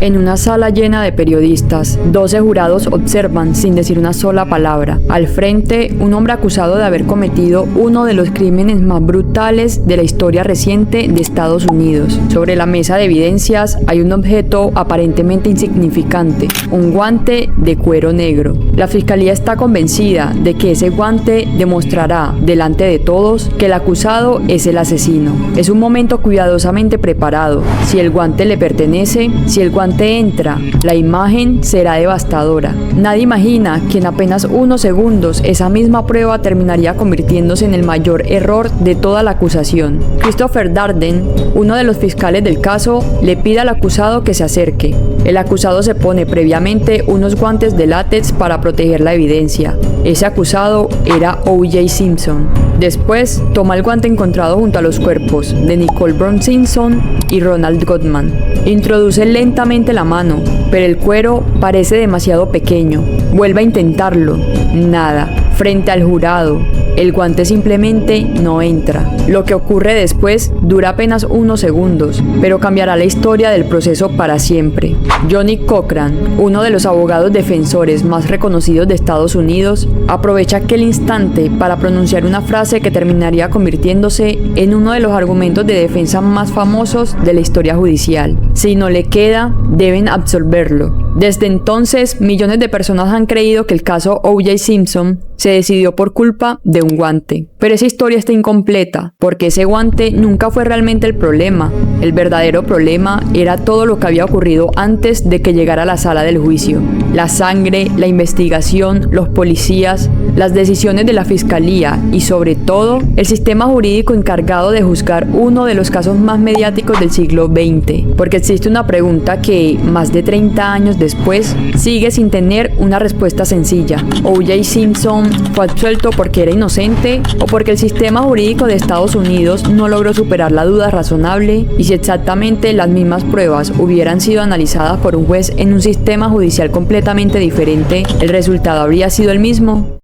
En una sala llena de periodistas, 12 jurados observan sin decir una sola palabra. Al frente, un hombre acusado de haber cometido uno de los crímenes más brutales de la historia reciente de Estados Unidos. Sobre la mesa de evidencias hay un objeto aparentemente insignificante, un guante de cuero negro. La fiscalía está convencida de que ese guante demostrará, delante de todos, que el acusado es el asesino. Es un momento cuidadosamente preparado. Si el guante le pertenece, si el guante entra, la imagen será devastadora. Nadie imagina que en apenas unos segundos esa misma prueba terminaría convirtiéndose en el mayor error de toda la acusación. Christopher Darden, uno de los fiscales del caso, le pide al acusado que se acerque. El acusado se pone previamente unos guantes de látex para proteger la evidencia. Ese acusado era O.J. Simpson. Después, toma el guante encontrado junto a los cuerpos de Nicole Brown Simpson y Ronald Gottman. Introduce lentamente la mano, pero el cuero parece demasiado pequeño. Vuelve a intentarlo. Nada. Frente al jurado, el guante simplemente no entra. Lo que ocurre después dura apenas unos segundos, pero cambiará la historia del proceso para siempre. Johnny Cochran, uno de los abogados defensores más reconocidos de Estados Unidos, aprovecha aquel instante para pronunciar una frase que terminaría convirtiéndose en uno de los argumentos de defensa más famosos de la historia judicial. Si no le queda, deben absolverlo. Desde entonces, millones de personas han creído que el caso O.J. Simpson se decidió por culpa de un guante. Pero esa historia está incompleta, porque ese guante nunca fue realmente el problema. El verdadero problema era todo lo que había ocurrido antes de que llegara a la sala del juicio. La sangre, la investigación, los policías, las decisiones de la fiscalía y sobre todo, el sistema jurídico encargado de juzgar uno de los casos más mediáticos del siglo XX. Porque existe una pregunta que, más de 30 años después, sigue sin tener una respuesta sencilla. O.J. Simpson fue absuelto porque era inocente o porque el sistema jurídico de Estados Unidos no logró superar la duda razonable, y si exactamente las mismas pruebas hubieran sido analizadas por un juez en un sistema judicial completamente diferente, ¿el resultado habría sido el mismo?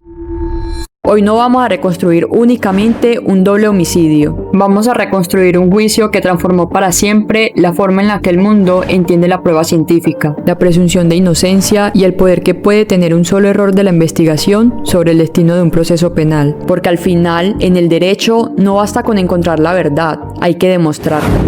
Hoy no vamos a reconstruir únicamente un doble homicidio. Vamos a reconstruir un juicio que transformó para siempre la forma en la que el mundo entiende la prueba científica, la presunción de inocencia y el poder que puede tener un solo error de la investigación sobre el destino de un proceso penal. Porque al final, en el derecho, no basta con encontrar la verdad, hay que demostrarla.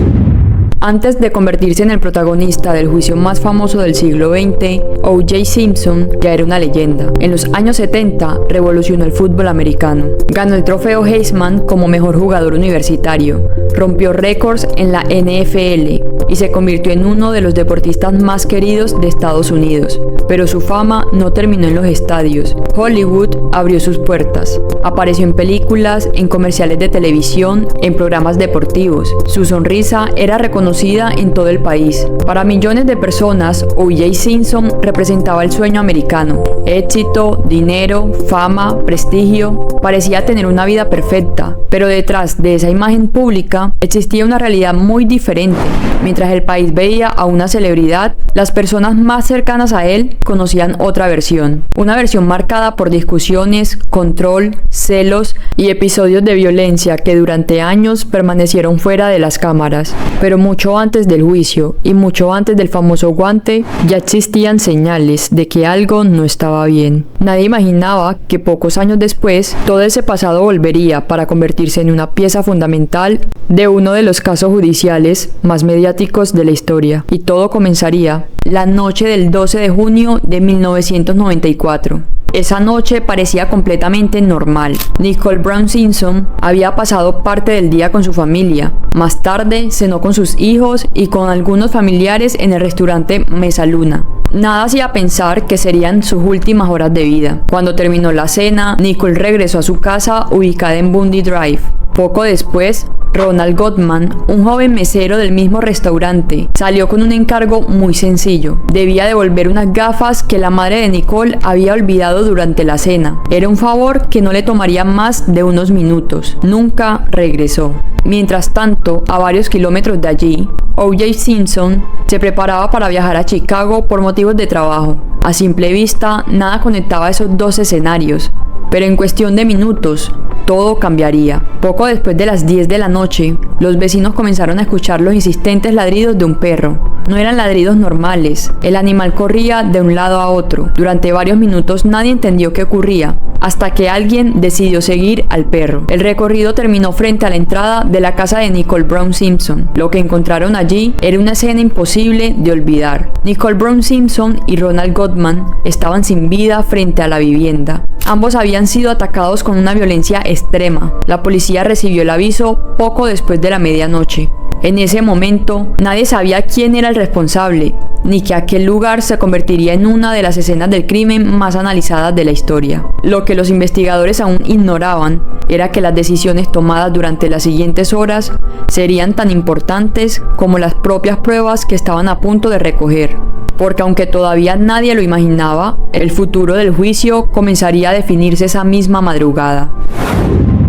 Antes de convertirse en el protagonista del juicio más famoso del siglo XX, O.J. Simpson ya era una leyenda. En los años 70 revolucionó el fútbol americano. Ganó el trofeo Heisman como mejor jugador universitario, rompió récords en la NFL y se convirtió en uno de los deportistas más queridos de Estados Unidos. Pero su fama no terminó en los estadios. Hollywood abrió sus puertas. Apareció en películas, en comerciales de televisión, en programas deportivos. Su sonrisa era reconocida en todo el país. Para millones de personas, O.J. Simpson representaba el sueño americano. Éxito, dinero, fama, prestigio. Parecía tener una vida perfecta, pero detrás de esa imagen pública existía una realidad muy diferente. Mientras el país veía a una celebridad, las personas más cercanas a él conocían otra versión. Una versión marcada por discusiones, control, celos y episodios de violencia que durante años permanecieron fuera de las cámaras. Pero mucho antes del juicio y mucho antes del famoso guante, ya existían señales de que algo no estaba bien. Nadie imaginaba que pocos años después, todo ese pasado volvería para convertirse en una pieza fundamental de uno de los casos judiciales más mediáticos de la historia. Y todo comenzaría la noche del 12 de junio de 1994. Esa noche parecía completamente normal. Nicole Brown Simpson había pasado parte del día con su familia. Más tarde cenó con sus hijos y con algunos familiares en el restaurante Mesa Luna. Nada hacía pensar que serían sus últimas horas de vida. Cuando terminó la cena, Nicole regresó a su casa ubicada en Bundy Drive. Poco después, Ronald Gottman, un joven mesero del mismo restaurante, salió con un encargo muy sencillo. Debía devolver unas gafas que la madre de Nicole había olvidado durante la cena. Era un favor que no le tomaría más de unos minutos. Nunca regresó. Mientras tanto, a varios kilómetros de allí, O.J. Simpson se preparaba para viajar a Chicago por motivos de trabajo. A simple vista, nada conectaba esos dos escenarios, pero en cuestión de minutos, todo cambiaría. Poco después de las 10 de la noche, los vecinos comenzaron a escuchar los insistentes ladridos de un perro. No eran ladridos normales. El animal corría de un lado a otro. Durante varios minutos nadie entendió qué ocurría, hasta que alguien decidió seguir al perro. El recorrido terminó frente a la entrada de la casa de Nicole Brown Simpson. Lo que encontraron allí era una escena imposible de olvidar. Nicole Brown Simpson y Ronald Gottman estaban sin vida frente a la vivienda. Ambos habían sido atacados con una violencia extrema. La policía recibió el aviso poco después de la medianoche. En ese momento, nadie sabía quién era el responsable, ni que aquel lugar se convertiría en una de las escenas del crimen más analizadas de la historia. Lo que los investigadores aún ignoraban era que las decisiones tomadas durante las siguientes horas serían tan importantes como las propias pruebas que estaban a punto de recoger. Porque aunque todavía nadie lo imaginaba, el futuro del juicio comenzaría a definirse esa misma madrugada.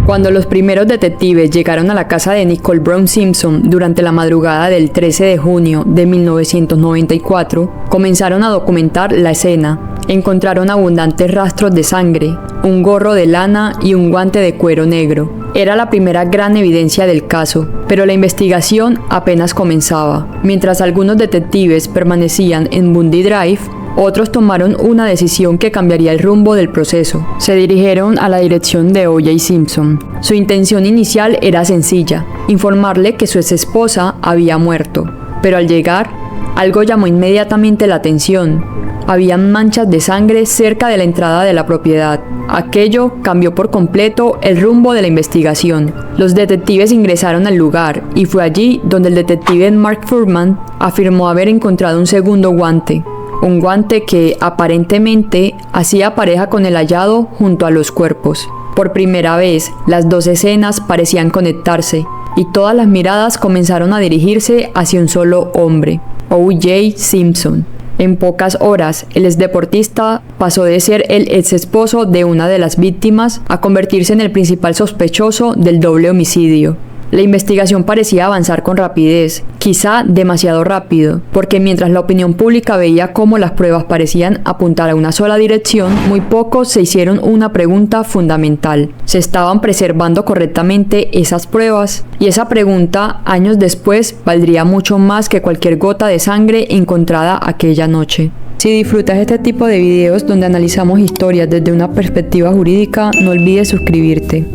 Cuando los primeros detectives llegaron a la casa de Nicole Brown Simpson durante la madrugada del 13 de junio de 1994, comenzaron a documentar la escena. Encontraron abundantes rastros de sangre, un gorro de lana y un guante de cuero negro. Era la primera gran evidencia del caso, pero la investigación apenas comenzaba. Mientras algunos detectives permanecían en Bundy Drive, otros tomaron una decisión que cambiaría el rumbo del proceso. Se dirigieron a la dirección de O.J. Simpson. Su intención inicial era sencilla: informarle que su exesposa había muerto. Pero al llegar, algo llamó inmediatamente la atención. Habían manchas de sangre cerca de la entrada de la propiedad. Aquello cambió por completo el rumbo de la investigación. Los detectives ingresaron al lugar y fue allí donde el detective Mark Fuhrman afirmó haber encontrado un segundo guante. Un guante que aparentemente hacía pareja con el hallado junto a los cuerpos. Por primera vez, las dos escenas parecían conectarse y todas las miradas comenzaron a dirigirse hacia un solo hombre, O.J. Simpson. En pocas horas, el exdeportista pasó de ser el exesposo de una de las víctimas a convertirse en el principal sospechoso del doble homicidio. La investigación parecía avanzar con rapidez, quizá demasiado rápido, porque mientras la opinión pública veía cómo las pruebas parecían apuntar a una sola dirección, muy pocos se hicieron una pregunta fundamental: ¿se estaban preservando correctamente esas pruebas? Y esa pregunta, años después, valdría mucho más que cualquier gota de sangre encontrada aquella noche. Si disfrutas este tipo de videos donde analizamos historias desde una perspectiva jurídica, no olvides suscribirte.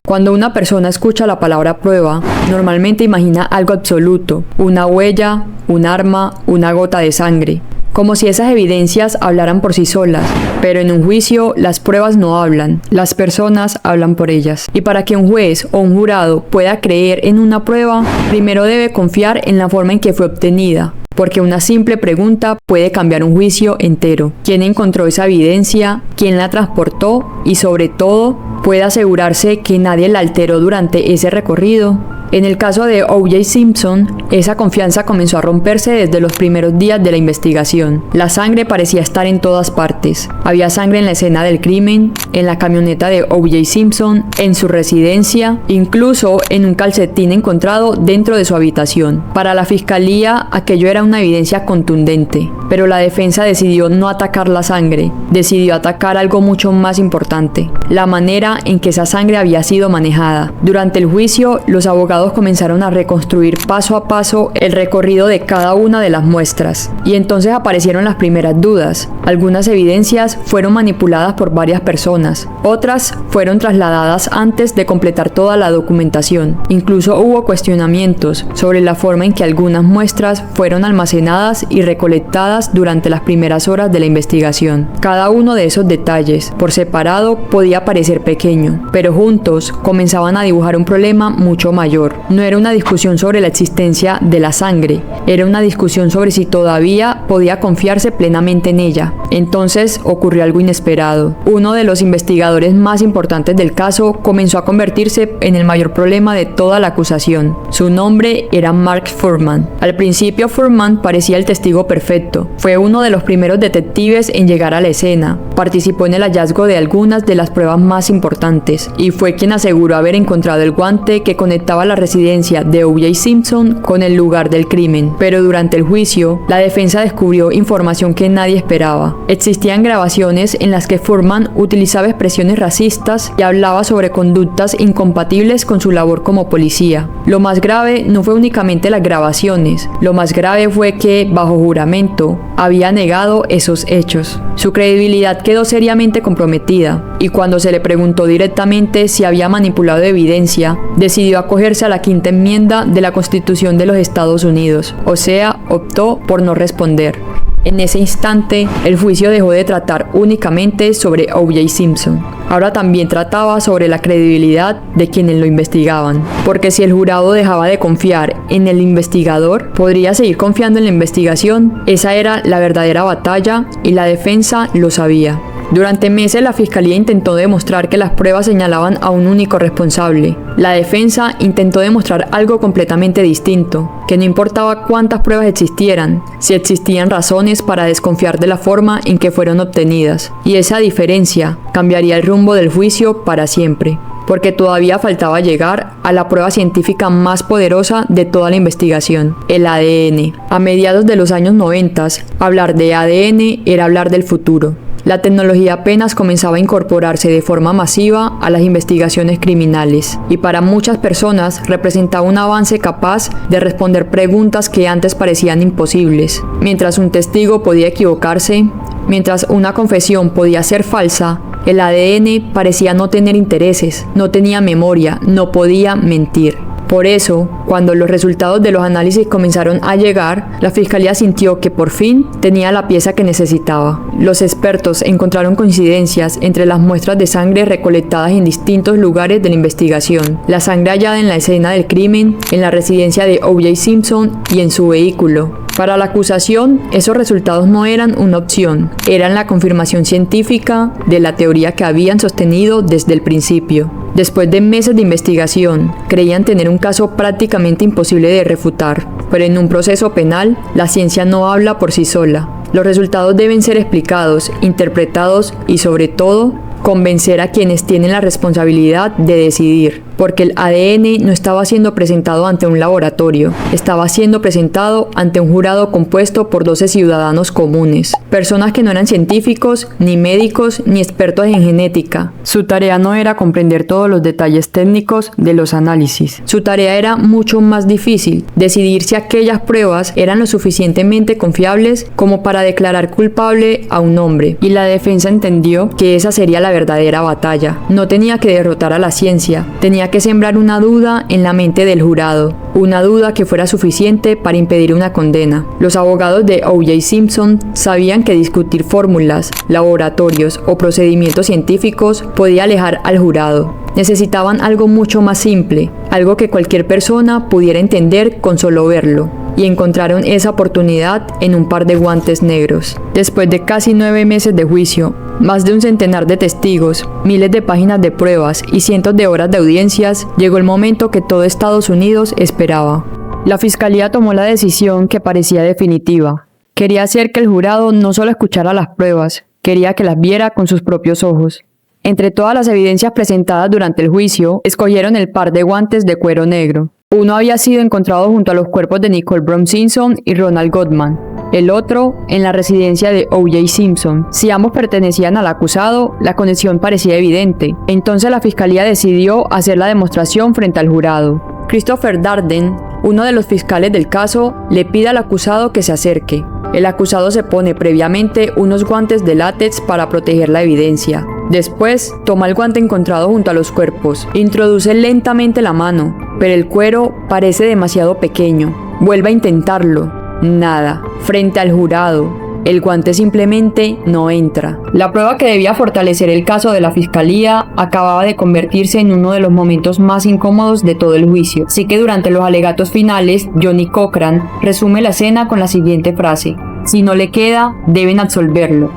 Cuando una persona escucha la palabra prueba, normalmente imagina algo absoluto: una huella, un arma, una gota de sangre, como si esas evidencias hablaran por sí solas. Pero en un juicio, las pruebas no hablan, las personas hablan por ellas. Y para que un juez o un jurado pueda creer en una prueba, primero debe confiar en la forma en que fue obtenida. Porque una simple pregunta puede cambiar un juicio entero. ¿Quién encontró esa evidencia? ¿Quién la transportó? Y sobre todo, ¿puede asegurarse que nadie la alteró durante ese recorrido? En el caso de O.J. Simpson, esa confianza comenzó a romperse desde los primeros días de la investigación. La sangre parecía estar en todas partes. Había sangre en la escena del crimen, en la camioneta de O.J. Simpson, en su residencia, incluso en un calcetín encontrado dentro de su habitación. Para la fiscalía, aquello era una evidencia contundente, pero la defensa decidió no atacar la sangre, decidió atacar algo mucho más importante: la manera en que esa sangre había sido manejada. Durante el juicio, los abogados comenzaron a reconstruir paso a paso el recorrido de cada una de las muestras, y entonces aparecieron las primeras dudas. Algunas evidencias fueron manipuladas por varias personas, otras fueron trasladadas antes de completar toda la documentación. Incluso hubo cuestionamientos sobre la forma en que algunas muestras fueron almacenadas y recolectadas durante las primeras horas de la investigación. Cada uno de esos detalles, por separado, podía parecer pequeño, pero juntos comenzaban a dibujar un problema mucho mayor. No era una discusión sobre la existencia de la sangre, era una discusión sobre si todavía podía confiarse plenamente en ella. Entonces ocurrió algo inesperado. Uno de los investigadores más importantes del caso comenzó a convertirse en el mayor problema de toda la acusación. Su nombre era Mark Fuhrman. Al principio, Fuhrman parecía el testigo perfecto. Fue uno de los primeros detectives en llegar a la escena. participó en el hallazgo de algunas de las pruebas más importantes y fue quien aseguró haber encontrado el guante que conectaba la residencia de O.J. Simpson con el lugar del crimen. Pero durante el juicio, la defensa descubrió información que nadie esperaba. Existían grabaciones en las que Foreman utilizaba expresiones racistas y hablaba sobre conductas incompatibles con su labor como policía. Lo más grave no fue únicamente las grabaciones, lo más grave fue que, bajo juramento, había negado esos hechos. Su credibilidad quedó seriamente comprometida, y cuando se le preguntó directamente si había manipulado evidencia, decidió acogerse a la Quinta Enmienda de la Constitución de los Estados Unidos, o sea, optó por no responder. En ese instante, el juicio dejó de tratar únicamente sobre O.J. Simpson. Ahora también trataba sobre la credibilidad de quienes lo investigaban, porque si el jurado dejaba de confiar en el investigador, podría seguir confiando en la investigación. Esa era la verdadera batalla y la defensa lo sabía. Durante meses la fiscalía intentó demostrar que las pruebas señalaban a un único responsable. La defensa intentó demostrar algo completamente distinto, que no importaba cuántas pruebas existieran, si existían razones para desconfiar de la forma en que fueron obtenidas. Y esa diferencia cambiaría el rumbo del juicio para siempre, porque todavía faltaba llegar a la prueba científica más poderosa de toda la investigación, el ADN. A mediados de los años 90, hablar de ADN era hablar del futuro. La tecnología apenas comenzaba a incorporarse de forma masiva a las investigaciones criminales, y para muchas personas representaba un avance capaz de responder preguntas que antes parecían imposibles. Mientras un testigo podía equivocarse, mientras una confesión podía ser falsa, el ADN parecía no tener intereses, no tenía memoria, no podía mentir. Por eso, cuando los resultados de los análisis comenzaron a llegar, la fiscalía sintió que por fin tenía la pieza que necesitaba. Los expertos encontraron coincidencias entre las muestras de sangre recolectadas en distintos lugares de la investigación, la sangre hallada en la escena del crimen, en la residencia de O.J. Simpson y en su vehículo. Para la acusación, esos resultados no eran una opción, eran la confirmación científica de la teoría que habían sostenido desde el principio. Después de meses de investigación, creían tener un caso prácticamente imposible de refutar, pero en un proceso penal, la ciencia no habla por sí sola. Los resultados deben ser explicados, interpretados y, sobre todo, convencer a quienes tienen la responsabilidad de decidir, porque el ADN no estaba siendo presentado ante un laboratorio, estaba siendo presentado ante un jurado compuesto por 12 ciudadanos comunes, personas que no eran científicos, ni médicos, ni expertos en genética. Su tarea no era comprender todos los detalles técnicos de los análisis. Su tarea era mucho más difícil, decidir si aquellas pruebas eran lo suficientemente confiables como para declarar culpable a un hombre, y la defensa entendió que esa sería la verdadera batalla. No tenía que derrotar a la ciencia, tenía que sembrar una duda en la mente del jurado, una duda que fuera suficiente para impedir una condena. Los abogados de O.J. Simpson sabían que discutir fórmulas, laboratorios o procedimientos científicos podía alejar al jurado. Necesitaban algo mucho más simple, algo que cualquier persona pudiera entender con solo verlo, y encontraron esa oportunidad en un par de guantes negros. Después de casi 9 meses de juicio, más de un centenar de testigos, miles de páginas de pruebas y cientos de horas de audiencias, llegó el momento que todo Estados Unidos esperaba. La fiscalía tomó la decisión que parecía definitiva. Quería hacer que el jurado no solo escuchara las pruebas, quería que las viera con sus propios ojos. Entre todas las evidencias presentadas durante el juicio, escogieron el par de guantes de cuero negro. Uno había sido encontrado junto a los cuerpos de Nicole Brown Simpson y Ronald Goodman, el otro en la residencia de O.J. Simpson. Si ambos pertenecían al acusado, la conexión parecía evidente. Entonces la fiscalía decidió hacer la demostración frente al jurado. Christopher Darden, uno de los fiscales del caso, le pide al acusado que se acerque. El acusado se pone previamente unos guantes de látex para proteger la evidencia. Después, toma el guante encontrado junto a los cuerpos, introduce lentamente la mano, pero el cuero parece demasiado pequeño. Vuelve a intentarlo. Nada. Frente al jurado, el guante simplemente no entra. La prueba que debía fortalecer el caso de la fiscalía acababa de convertirse en uno de los momentos más incómodos de todo el juicio. Así que durante los alegatos finales, Johnny Cochran resume la escena con la siguiente frase: si no le queda, deben absolverlo.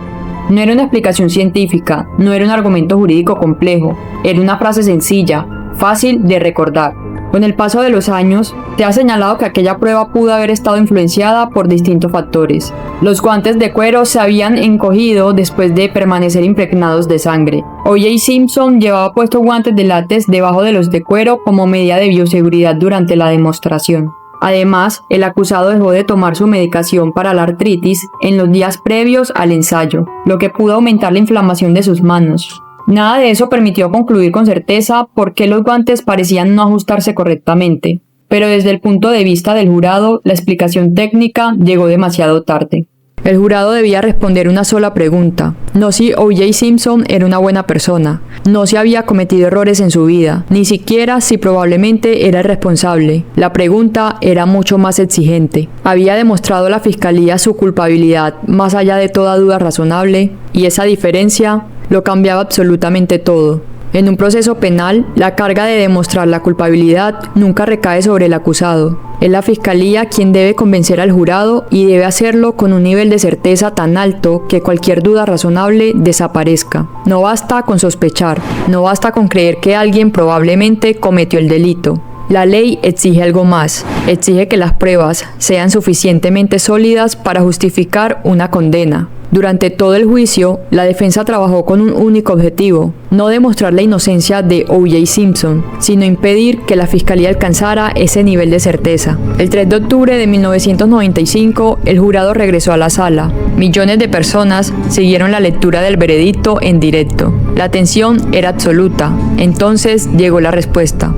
No era una explicación científica, no era un argumento jurídico complejo, era una frase sencilla, fácil de recordar. Con el paso de los años, se ha señalado que aquella prueba pudo haber estado influenciada por distintos factores. Los guantes de cuero se habían encogido después de permanecer impregnados de sangre. O.J. Simpson llevaba puestos guantes de látex debajo de los de cuero como medida de bioseguridad durante la demostración. Además, el acusado dejó de tomar su medicación para la artritis en los días previos al ensayo, lo que pudo aumentar la inflamación de sus manos. Nada de eso permitió concluir con certeza por qué los guantes parecían no ajustarse correctamente, pero desde el punto de vista del jurado, la explicación técnica llegó demasiado tarde. El jurado debía responder una sola pregunta, no si O.J. Simpson era una buena persona, no si había cometido errores en su vida, ni siquiera si probablemente era el responsable. La pregunta era mucho más exigente. ¿Había demostrado la fiscalía su culpabilidad más allá de toda duda razonable? Y esa diferencia lo cambiaba absolutamente todo. En un proceso penal, la carga de demostrar la culpabilidad nunca recae sobre el acusado. Es la fiscalía quien debe convencer al jurado y debe hacerlo con un nivel de certeza tan alto que cualquier duda razonable desaparezca. No basta con sospechar, no basta con creer que alguien probablemente cometió el delito. La ley exige algo más, exige que las pruebas sean suficientemente sólidas para justificar una condena. Durante todo el juicio, la defensa trabajó con un único objetivo, no demostrar la inocencia de O.J. Simpson, sino impedir que la fiscalía alcanzara ese nivel de certeza. El 3 de octubre de 1995, el jurado regresó a la sala. Millones de personas siguieron la lectura del veredicto en directo. La tensión era absoluta. Entonces llegó la respuesta.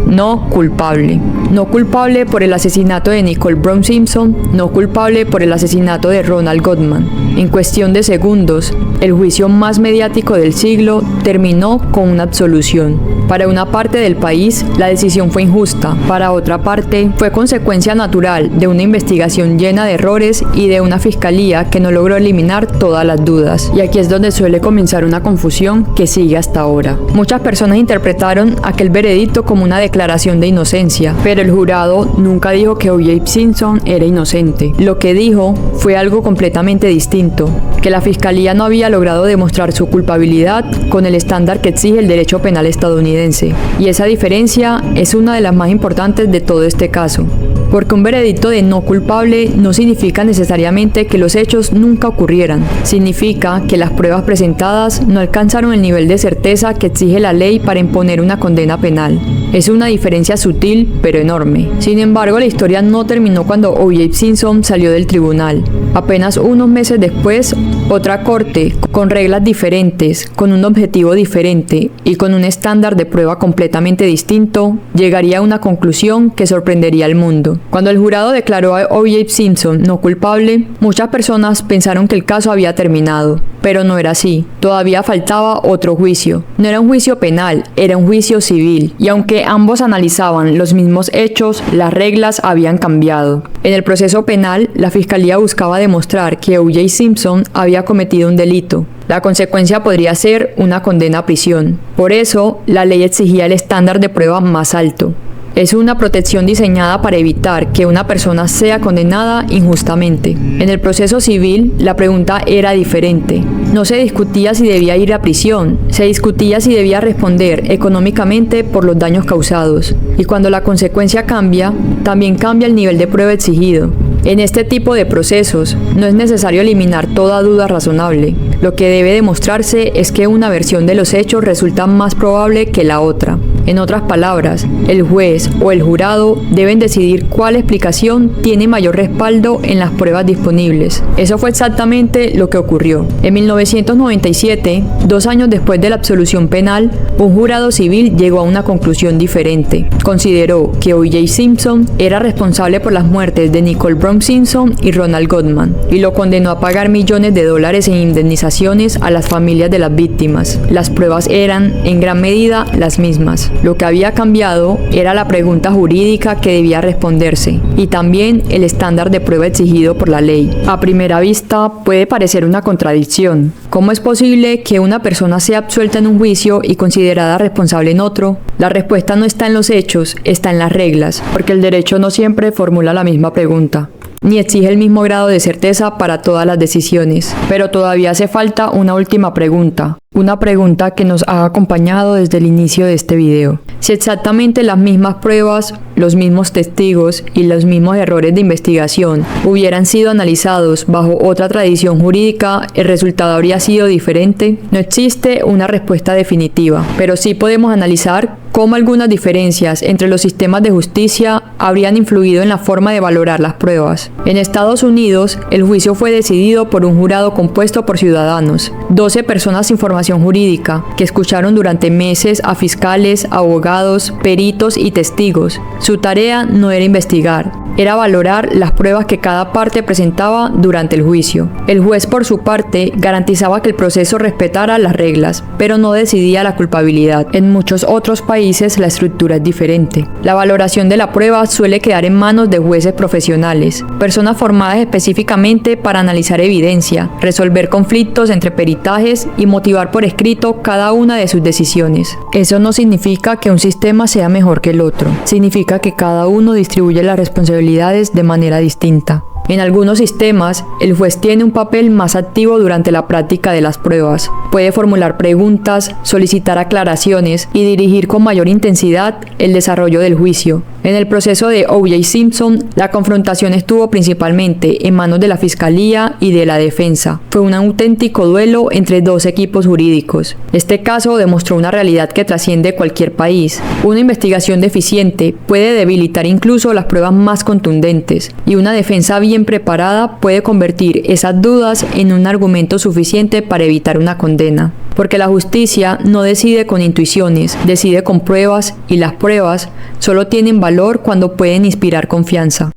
No culpable. No culpable por el asesinato de Nicole Brown Simpson, no culpable por el asesinato de Ronald Goldman. En cuestión de segundos, el juicio más mediático del siglo terminó con una absolución. Para una parte del país, la decisión fue injusta. Para otra parte, fue consecuencia natural de una investigación llena de errores y de una fiscalía que no logró eliminar todas las dudas. Y aquí es donde suele comenzar una confusión que sigue hasta ahora. Muchas personas interpretaron aquel veredicto como una declaración de inocencia, pero el jurado nunca dijo que O.J. Simpson era inocente. Lo que dijo fue algo completamente distinto, que la fiscalía no había logrado demostrar su culpabilidad con el estándar que exige el derecho penal estadounidense. Y esa diferencia es una de las más importantes de todo este caso. Porque un veredicto de no culpable no significa necesariamente que los hechos nunca ocurrieran. Significa que las pruebas presentadas no alcanzaron el nivel de certeza que exige la ley para imponer una condena penal. Es una diferencia sutil, pero enorme. Sin embargo, la historia no terminó cuando O.J. Simpson salió del tribunal. Apenas unos meses después, otra corte, con reglas diferentes, con un objetivo diferente y con un estándar de prueba completamente distinto, llegaría a una conclusión que sorprendería al mundo. Cuando el jurado declaró a O.J. Simpson no culpable, muchas personas pensaron que el caso había terminado, pero no era así. Todavía faltaba otro juicio. No era un juicio penal, era un juicio civil, y aunque ambos analizaban los mismos hechos, las reglas habían cambiado. En el proceso penal, la fiscalía buscaba demostrar que O.J. Simpson había cometido un delito. La consecuencia podría ser una condena a prisión. Por eso, la ley exigía el estándar de prueba más alto. Es una protección diseñada para evitar que una persona sea condenada injustamente. En el proceso civil, la pregunta era diferente. No se discutía si debía ir a prisión, se discutía si debía responder económicamente por los daños causados. Y cuando la consecuencia cambia, también cambia el nivel de prueba exigido. En este tipo de procesos, no es necesario eliminar toda duda razonable. Lo que debe demostrarse es que una versión de los hechos resulta más probable que la otra. En otras palabras, el juez o el jurado deben decidir cuál explicación tiene mayor respaldo en las pruebas disponibles. Eso fue exactamente lo que ocurrió. En 1997, 2 años después de la absolución penal, un jurado civil llegó a una conclusión diferente. Consideró que O.J. Simpson era responsable por las muertes de Nicole Brown Simpson y Ronald Goldman, y lo condenó a pagar millones de dólares en indemnizaciones a las familias de las víctimas. Las pruebas eran, en gran medida, las mismas. Lo que había cambiado era la pregunta jurídica que debía responderse, y también el estándar de prueba exigido por la ley. A primera vista, puede parecer una contradicción. ¿Cómo es posible que una persona sea absuelta en un juicio y considerada responsable en otro? La respuesta no está en los hechos, está en las reglas, porque el derecho no siempre formula la misma pregunta. ni exige el mismo grado de certeza para todas las decisiones. Pero todavía hace falta una última pregunta. Una pregunta que nos ha acompañado desde el inicio de este video. Si exactamente las mismas pruebas, los mismos testigos y los mismos errores de investigación hubieran sido analizados bajo otra tradición jurídica, ¿el resultado habría sido diferente? No existe una respuesta definitiva, pero sí podemos analizar cómo algunas diferencias entre los sistemas de justicia habrían influido en la forma de valorar las pruebas. En Estados Unidos, el juicio fue decidido por un jurado compuesto por ciudadanos, 12 personas sin formación jurídica, que escucharon durante meses a fiscales, abogados, peritos y testigos. Su tarea no era investigar, era valorar las pruebas que cada parte presentaba durante el juicio. El juez, por su parte, garantizaba que el proceso respetara las reglas, pero no decidía la culpabilidad. En muchos otros países la estructura es diferente. La valoración de la prueba suele quedar en manos de jueces profesionales, personas formadas específicamente para analizar evidencia, resolver conflictos entre peritajes y motivar por escrito cada una de sus decisiones. Eso no significa que un sistema sea mejor que el otro, significa que cada uno distribuye las responsabilidades de manera distinta. En algunos sistemas, el juez tiene un papel más activo durante la práctica de las pruebas. Puede formular preguntas, solicitar aclaraciones y dirigir con mayor intensidad el desarrollo del juicio. En el proceso de O.J. Simpson, la confrontación estuvo principalmente en manos de la Fiscalía y de la defensa. Fue un auténtico duelo entre dos equipos jurídicos. Este caso demostró una realidad que trasciende cualquier país. Una investigación deficiente puede debilitar incluso las pruebas más contundentes, y una defensa bien preparada puede convertir esas dudas en un argumento suficiente para evitar una condena. Porque la justicia no decide con intuiciones, decide con pruebas, y las pruebas solo tienen valor cuando pueden inspirar confianza.